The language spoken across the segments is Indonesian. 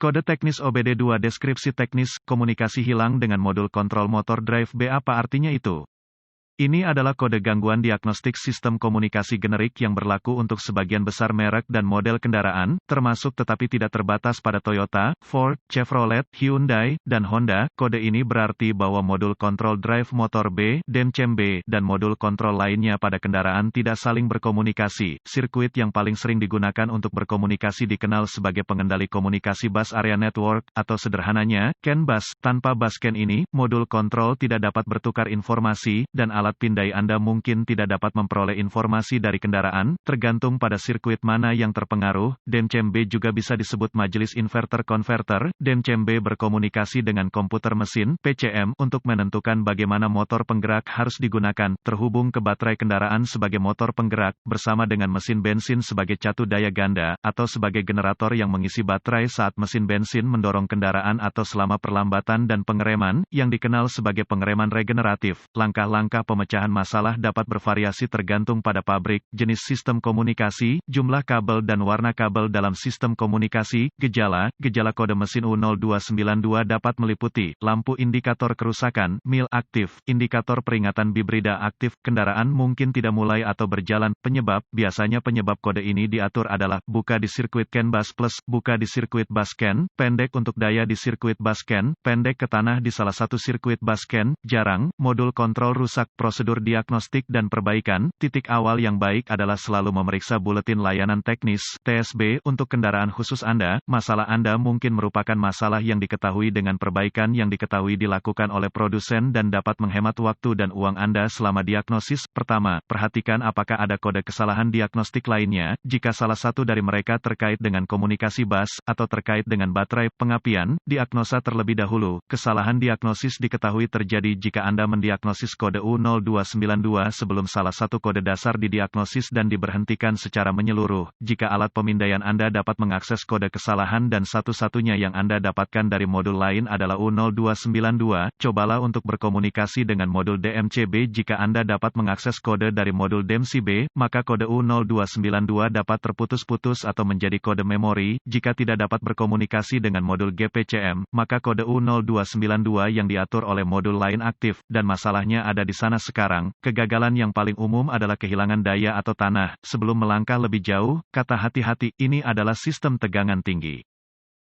Kode teknis OBD2 deskripsi teknis, komunikasi hilang dengan modul kontrol motor drive B. Apa artinya itu? Ini adalah kode gangguan diagnostik sistem komunikasi generik yang berlaku untuk sebagian besar merek dan model kendaraan, termasuk tetapi tidak terbatas pada Toyota, Ford, Chevrolet, Hyundai, dan Honda. Kode ini berarti bahwa modul kontrol drive motor B, DEMCM B, dan modul kontrol lainnya pada kendaraan tidak saling berkomunikasi. Sirkuit yang paling sering digunakan untuk berkomunikasi dikenal sebagai pengendali komunikasi bus area network, atau sederhananya, CAN bus. Tanpa bus CAN ini, modul kontrol tidak dapat bertukar informasi, dan alat pindai Anda mungkin tidak dapat memperoleh informasi dari kendaraan, tergantung pada sirkuit mana yang terpengaruh. DEMCM B juga bisa disebut majelis inverter konverter. DEMCM B berkomunikasi dengan komputer mesin, PCM, untuk menentukan bagaimana motor penggerak harus digunakan, terhubung ke baterai kendaraan sebagai motor penggerak, bersama dengan mesin bensin sebagai catu daya ganda, atau sebagai generator yang mengisi baterai saat mesin bensin mendorong kendaraan atau selama perlambatan dan pengereman, yang dikenal sebagai pengereman regeneratif. Langkah-langkah pemecahan masalah dapat bervariasi tergantung pada pabrik, jenis sistem komunikasi, jumlah kabel dan warna kabel dalam sistem komunikasi. Gejala kode mesin U0292 dapat meliputi lampu indikator kerusakan, MIL aktif, indikator peringatan bibrida aktif, kendaraan mungkin tidak mulai atau berjalan. Biasanya penyebab kode ini diatur adalah buka di sirkuit CAN bus plus, buka di sirkuit bus CAN, pendek untuk daya di sirkuit bus CAN, pendek ke tanah di salah satu sirkuit bus CAN, jarang, modul kontrol rusak. Prosedur diagnostik dan perbaikan. Titik awal yang baik adalah selalu memeriksa buletin layanan teknis, TSB, untuk kendaraan khusus Anda. Masalah Anda mungkin merupakan masalah yang diketahui dengan perbaikan yang diketahui dilakukan oleh produsen dan dapat menghemat waktu dan uang Anda selama diagnosis. Pertama, perhatikan apakah ada kode kesalahan diagnostik lainnya. Jika salah satu dari mereka terkait dengan komunikasi bus, atau terkait dengan baterai, pengapian, diagnosa terlebih dahulu. Kesalahan diagnosis diketahui terjadi jika Anda mendiagnosis kode U0292 sebelum salah satu kode dasar didiagnosis dan diberhentikan secara menyeluruh. Jika alat pemindaian Anda dapat mengakses kode kesalahan dan satu-satunya yang Anda dapatkan dari modul lain adalah U0292, cobalah untuk berkomunikasi dengan modul DMCB. Jika Anda dapat mengakses kode dari modul DMCB, maka kode U0292 dapat terputus-putus atau menjadi kode memori. Jika tidak dapat berkomunikasi dengan modul GPCM, maka kode U0292 yang diatur oleh modul lain aktif, dan masalahnya ada di sana sekarang. Kegagalan yang paling umum adalah kehilangan daya atau tanah. Sebelum melangkah lebih jauh, kata hati-hati, ini adalah sistem tegangan tinggi.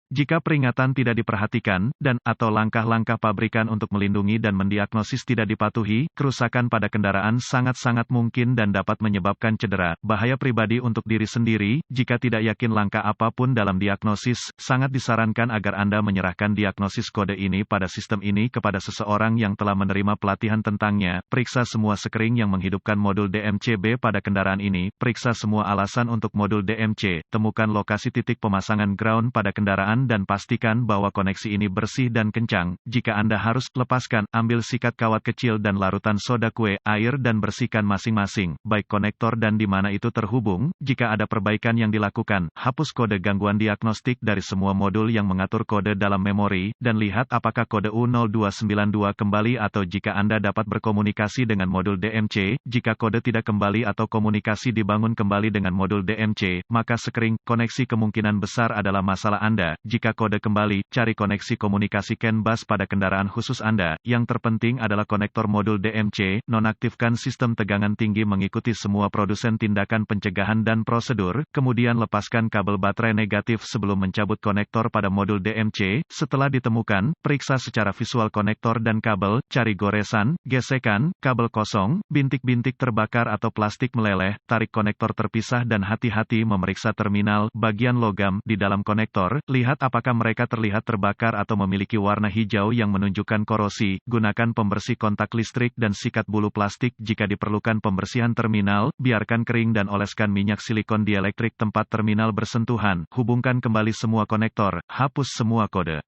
Jika peringatan tidak diperhatikan, atau langkah-langkah pabrikan untuk melindungi dan mendiagnosis tidak dipatuhi, kerusakan pada kendaraan sangat-sangat mungkin dan dapat menyebabkan cedera, bahaya pribadi untuk diri sendiri. Jika tidak yakin langkah apapun dalam diagnosis, sangat disarankan agar Anda menyerahkan diagnosis kode ini pada sistem ini kepada seseorang yang telah menerima pelatihan tentangnya. Periksa semua sekring yang menghidupkan modul DMCB pada kendaraan ini, periksa semua alasan untuk modul DMC, temukan lokasi titik pemasangan ground pada kendaraan dan pastikan bahwa koneksi ini bersih dan kencang. Jika Anda harus, lepaskan, ambil sikat kawat kecil dan larutan soda kue, air dan bersihkan masing-masing, baik konektor dan di mana itu terhubung. Jika ada perbaikan yang dilakukan, hapus kode gangguan diagnostik dari semua modul yang mengatur kode dalam memori, dan lihat apakah kode U0292 kembali atau jika Anda dapat berkomunikasi dengan modul DMC. Jika kode tidak kembali atau komunikasi dibangun kembali dengan modul DMC, maka sekring koneksi kemungkinan besar adalah masalah Anda. Jika kode kembali, cari koneksi komunikasi CAN bus pada kendaraan khusus Anda. Yang terpenting adalah konektor modul DMC, nonaktifkan sistem tegangan tinggi mengikuti semua produsen tindakan pencegahan dan prosedur, kemudian lepaskan kabel baterai negatif sebelum mencabut konektor pada modul DMC. Setelah ditemukan, periksa secara visual konektor dan kabel, cari goresan, gesekan, kabel kosong, bintik-bintik terbakar atau plastik meleleh, tarik konektor terpisah dan hati-hati memeriksa terminal, bagian logam, di dalam konektor. Lihat apakah mereka terlihat terbakar atau memiliki warna hijau yang menunjukkan korosi. Gunakan pembersih kontak listrik dan sikat bulu plastik jika diperlukan pembersihan terminal. Biarkan kering dan oleskan minyak silikon dielektrik tempat terminal bersentuhan. Hubungkan kembali semua konektor. Hapus semua kode.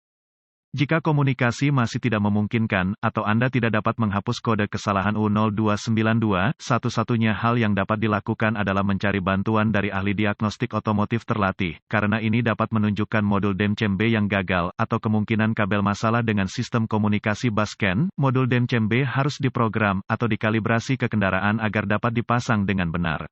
Jika komunikasi masih tidak memungkinkan, atau Anda tidak dapat menghapus kode kesalahan U0292, satu-satunya hal yang dapat dilakukan adalah mencari bantuan dari ahli diagnostik otomotif terlatih, karena ini dapat menunjukkan modul DEMCM B yang gagal, atau kemungkinan kabel masalah dengan sistem komunikasi bus CAN. Modul DEMCM B harus diprogram, atau dikalibrasi ke kendaraan agar dapat dipasang dengan benar.